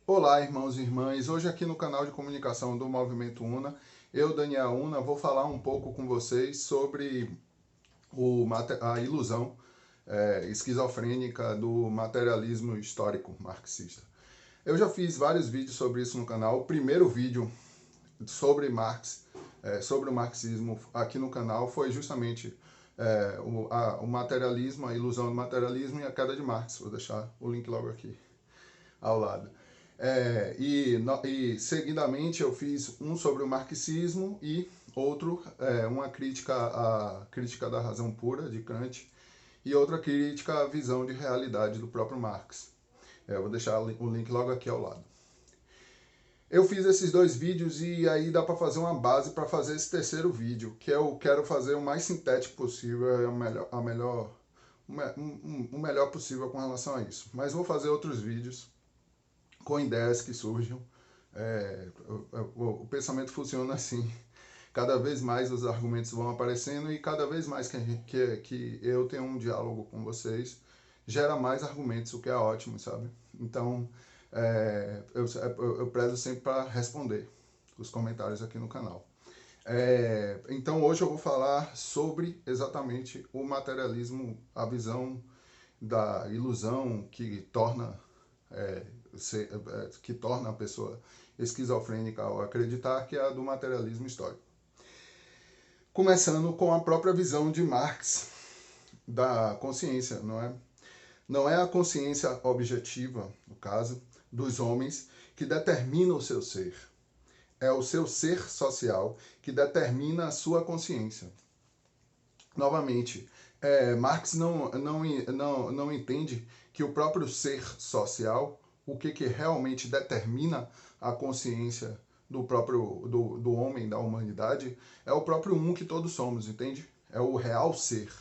Olá, irmãos e irmãs. Hoje aqui no canal de comunicação do Movimento Una, eu, Daniel Una, vou falar um pouco com vocês sobre a ilusão esquizofrênica do materialismo histórico marxista. Eu já fiz vários vídeos sobre isso no canal. O primeiro vídeo sobre Marx, sobre o marxismo aqui no canal foi justamente o materialismo, a ilusão do materialismo e a queda de Marx. Vou deixar o link logo aqui ao lado. E seguidamente eu fiz um sobre o marxismo e outro, uma crítica à crítica da razão pura de Kant e outra crítica à visão de realidade do próprio Marx. Eu vou deixar o link logo aqui ao lado. Eu fiz esses dois vídeos e aí dá para fazer uma base para fazer esse terceiro vídeo, que eu quero fazer o mais sintético possível, o melhor possível com relação a isso. Mas vou fazer outros vídeos com ideias que surgem. O pensamento funciona assim. Cada vez mais os argumentos vão aparecendo e cada vez mais que eu tenho um diálogo com vocês, gera mais argumentos, o que é ótimo, sabe? Então, eu prezo sempre para responder os comentários aqui no canal. Então, hoje eu vou falar sobre exatamente o materialismo, a visão da ilusão é, que torna a pessoa esquizofrênica ao acreditar, que é a do materialismo histórico. Começando com a própria visão de Marx da consciência, não é? Não é a consciência objetiva, no caso, dos homens que determina o seu ser. É o seu ser social que determina a sua consciência. Novamente, Marx não entende que o próprio ser social, o que realmente determina a consciência do homem, da humanidade, é o próprio um que todos somos, entende? É o real ser.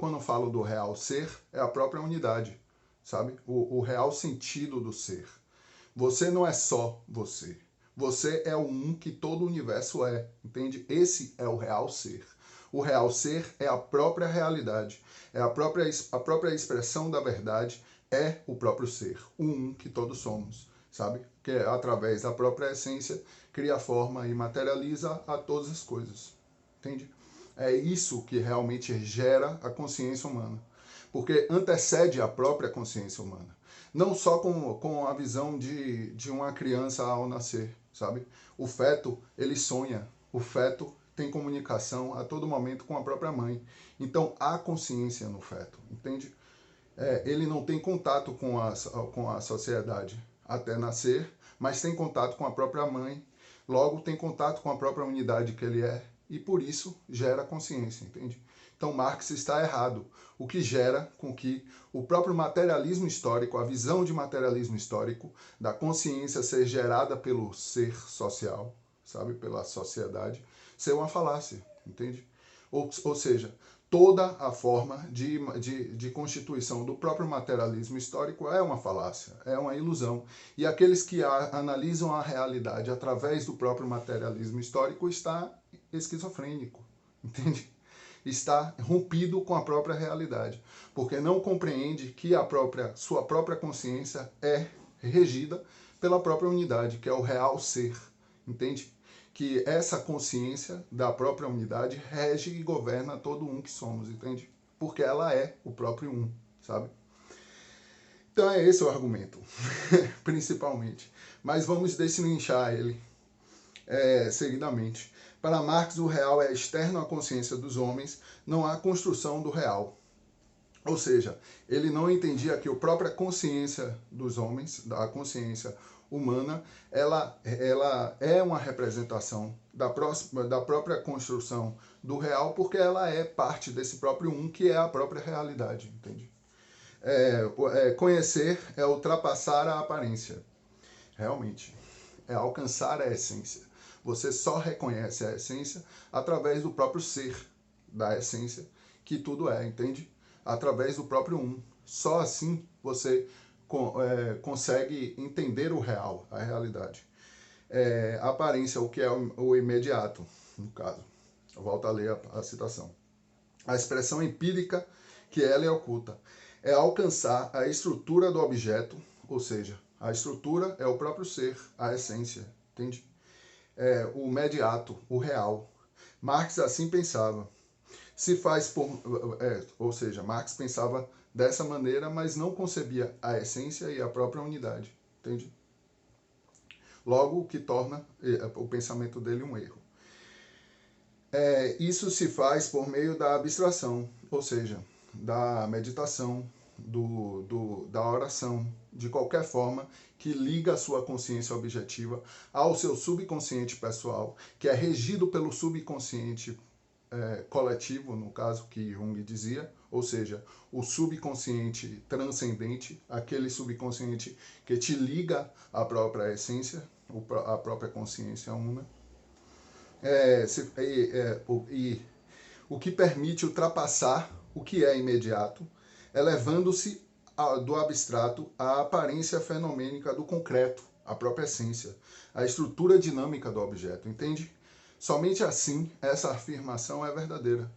Quando eu falo do real ser, é a própria unidade, sabe? O real sentido do ser. Você não é só você. Você é o um que todo o universo é, entende? Esse é o real ser. O real ser é a própria realidade, é a própria expressão da verdade, é o próprio ser, o um que todos somos, sabe? Que através da própria essência cria forma e materializa a todas as coisas, entende? É isso que realmente gera a consciência humana, porque antecede a própria consciência humana. Não só com a visão de uma criança ao nascer, sabe? O feto, ele sonha, o feto tem comunicação a todo momento com a própria mãe. Então há consciência no feto, entende? Ele não tem contato com a sociedade até nascer, mas tem contato com a própria mãe, logo tem contato com a própria unidade que ele é, e por isso gera consciência, entende? Então Marx está errado, o que gera com que o próprio materialismo histórico, a visão de materialismo histórico, da consciência ser gerada pelo ser social, sabe, pela sociedade, ser uma falácia, entende? Ou seja, toda a forma de constituição do próprio materialismo histórico é uma falácia, é uma ilusão. E aqueles que analisam a realidade através do próprio materialismo histórico está esquizofrênico, entende? Está rompido com a própria realidade, porque não compreende que sua própria consciência é regida pela própria unidade, que é o real ser, entende? Que essa consciência da própria unidade rege e governa todo um que somos, entende? Porque ela é o próprio um, sabe? Então é esse o argumento, principalmente. Mas vamos destrinchar ele seguidamente. Para Marx, o real é externo à consciência dos homens, não há construção do real. Ou seja, ele não entendia que a própria consciência dos homens, a consciência humana, ela é uma representação da própria construção do real, porque ela é parte desse próprio um, que é a própria realidade, entende? Conhecer é ultrapassar a aparência, realmente. É alcançar a essência. Você só reconhece a essência através do próprio ser da essência, que tudo é, entende? Através do próprio um. Só assim você consegue entender o real, a realidade. A aparência, o que é o imediato, no caso. Eu volto a ler a citação. A expressão empírica que ela é oculta é alcançar a estrutura do objeto, ou seja, A estrutura é o próprio ser, a essência, entende? É o imediato, o real. Marx assim pensava. Se faz por, ou seja, Marx pensava dessa maneira, mas não concebia a essência e a própria unidade, entende? Logo, o que torna o pensamento dele um erro. Isso se faz por meio da abstração, ou seja, da meditação, da oração, de qualquer forma que liga a sua consciência objetiva ao seu subconsciente pessoal, que é regido pelo subconsciente coletivo, no caso que Jung dizia, ou seja, o subconsciente transcendente, aquele subconsciente que te liga à própria essência, à própria consciência una. O que permite ultrapassar o que é imediato, elevando-se do abstrato à aparência fenomênica do concreto, a própria essência, a estrutura dinâmica do objeto, entende? Somente assim essa afirmação é verdadeira.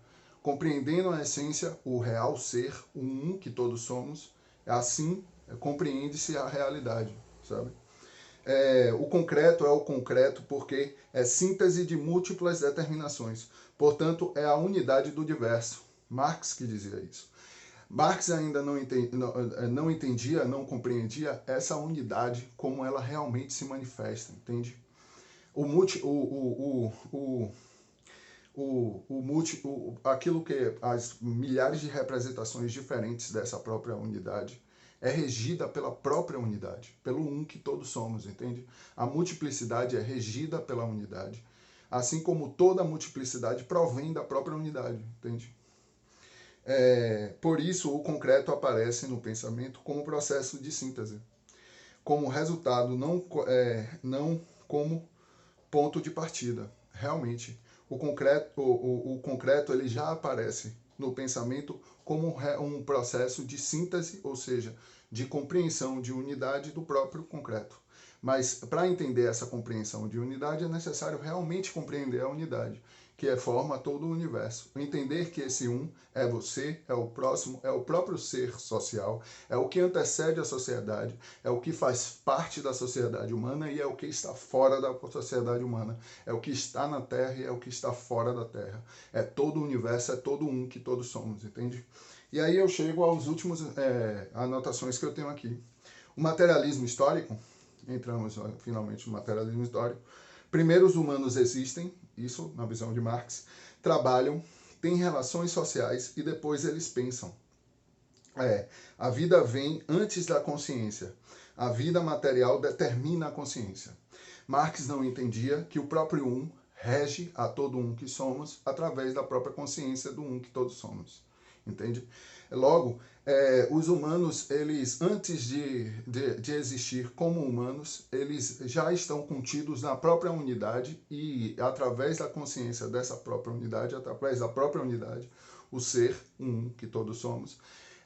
Compreendendo a essência, o real ser, o um que todos somos, assim compreende-se a realidade, sabe? O concreto é o concreto porque é síntese de múltiplas determinações. Portanto, é a unidade do diverso. Marx que dizia isso. Marx ainda não entendia, não compreendia essa unidade como ela realmente se manifesta, entende? Aquilo que as milhares de representações diferentes dessa própria unidade é regida pela própria unidade, pelo um que todos somos, entende? A multiplicidade é regida pela unidade, assim como toda a multiplicidade provém da própria unidade, entende? Por isso, o concreto aparece no pensamento como processo de síntese, como resultado, não como ponto de partida. Realmente, o concreto ele já aparece no pensamento como um processo de síntese, ou seja, de compreensão de unidade do próprio concreto. Mas para entender essa compreensão de unidade é necessário realmente compreender a unidade, que forma todo o universo. Entender que esse um é você, é o próximo, é o próprio ser social, é o que antecede a sociedade, é o que faz parte da sociedade humana e é o que está fora da sociedade humana. É o que está na Terra e é o que está fora da Terra. É todo o universo, é todo um que todos somos, entende? E aí eu chego aos últimos anotações que eu tenho aqui. O materialismo histórico, entramos finalmente no materialismo histórico. Primeiro, os humanos existem, isso na visão de Marx, trabalham, têm relações sociais e depois eles pensam. A vida vem antes da consciência. A vida material determina a consciência. Marx não entendia que o próprio um rege a todo um que somos através da própria consciência do um que todos somos. Entende? Logo, os humanos, eles antes de existir como humanos, eles já estão contidos na própria unidade e através da consciência dessa própria unidade, através da própria unidade, o ser, um que todos somos,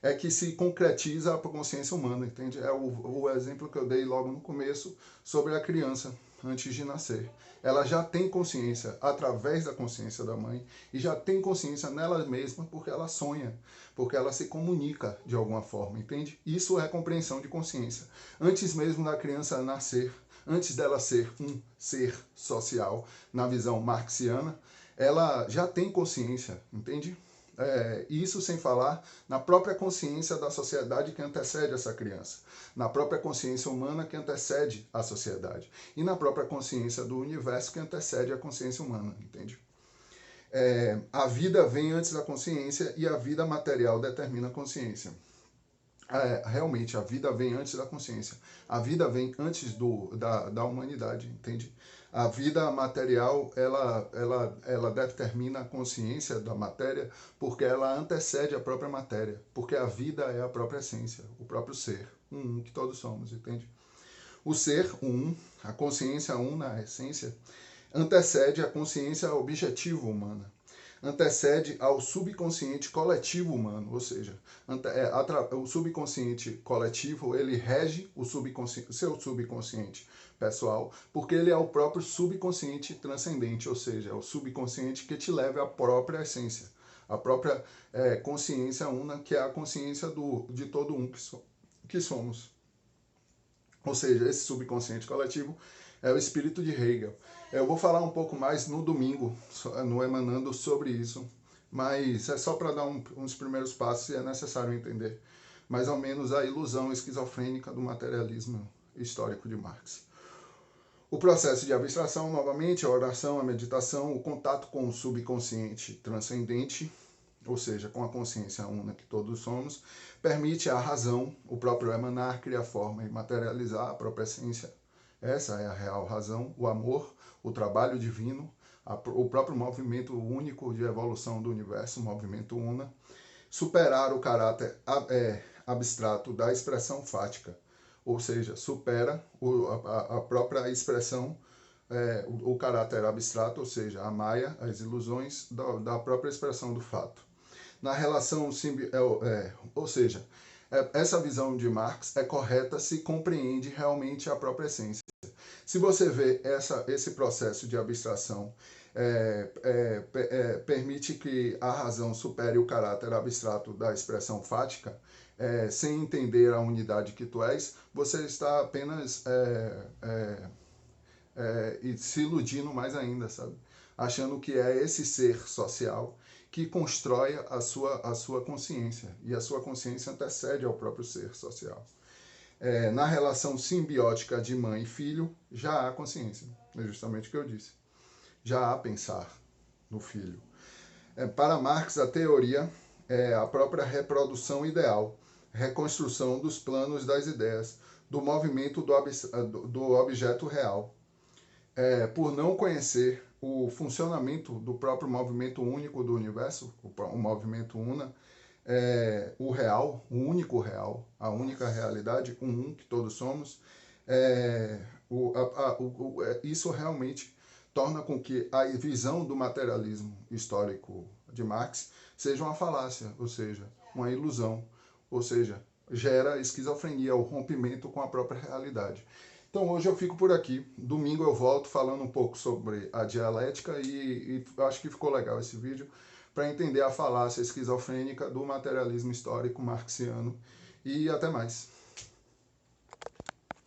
é que se concretiza a consciência humana, entende? É o exemplo que eu dei logo no começo sobre a criança antes de nascer. Ela já tem consciência através da consciência da mãe e já tem consciência nela mesma porque ela sonha, porque ela se comunica de alguma forma, entende? Isso é compreensão de consciência. Antes mesmo da criança nascer, antes dela ser um ser social, na visão marxiana, ela já tem consciência, entende? Isso sem falar na própria consciência da sociedade que antecede essa criança, na própria consciência humana que antecede a sociedade e na própria consciência do universo que antecede a consciência humana, entende? A vida vem antes da consciência e a vida material determina a consciência. Realmente, a vida vem antes da consciência. A vida vem antes da humanidade, entende? A vida material, ela determina a consciência da matéria porque ela antecede a própria matéria. Porque a vida é a própria essência, o próprio ser, um que todos somos, entende? O ser, um, a consciência una, a essência, antecede a consciência objetiva humana. Antecede ao subconsciente coletivo humano, ou seja, o subconsciente coletivo ele rege o seu subconsciente pessoal, porque ele é o próprio subconsciente transcendente, ou seja, é o subconsciente que te leva à própria essência, a própria consciência una, que é a consciência de todo um que somos. Ou seja, esse subconsciente coletivo é o espírito de Hegel. Eu vou falar um pouco mais no domingo, no Emanando, sobre isso, mas é só para dar uns primeiros passos e é necessário entender mais ou menos a ilusão esquizofrênica do materialismo histórico de Marx. O processo de abstração, novamente, a oração, a meditação, o contato com o subconsciente transcendente, ou seja, com a consciência una que todos somos, permite à razão, o próprio emanar, criar forma e materializar a própria essência. Essa é a real razão, o amor, o trabalho divino, o próprio movimento único de evolução do universo, o movimento una, superar o caráter abstrato da expressão fática, ou seja, supera a própria expressão, o caráter abstrato, ou seja, a maia, as ilusões da própria expressão do fato. Na relação ou seja, essa visão de Marx é correta se compreende realmente a própria essência. Se você vê esse processo de abstração permite que a razão supere o caráter abstrato da expressão fática, sem entender a unidade que tu és, você está apenas se iludindo mais ainda, sabe? Achando que é esse ser social que constrói a sua consciência, e a sua consciência antecede ao próprio ser social. Na relação simbiótica de mãe e filho, já há consciência, é justamente o que eu disse. Já há pensar no filho. Para Marx, a teoria é a própria reprodução ideal, reconstrução dos planos das ideias, do movimento do objeto real. Por não conhecer o funcionamento do próprio movimento único do universo, o movimento una, o real, o único real, a única realidade, que todos somos, isso realmente torna com que a visão do materialismo histórico de Marx seja uma falácia, ou seja, uma ilusão, ou seja, gera esquizofrenia, o rompimento com a própria realidade. Então hoje eu fico por aqui, domingo eu volto falando um pouco sobre a dialética e acho que ficou legal esse vídeo para entender a falácia esquizofrênica do materialismo histórico marxiano. E até mais.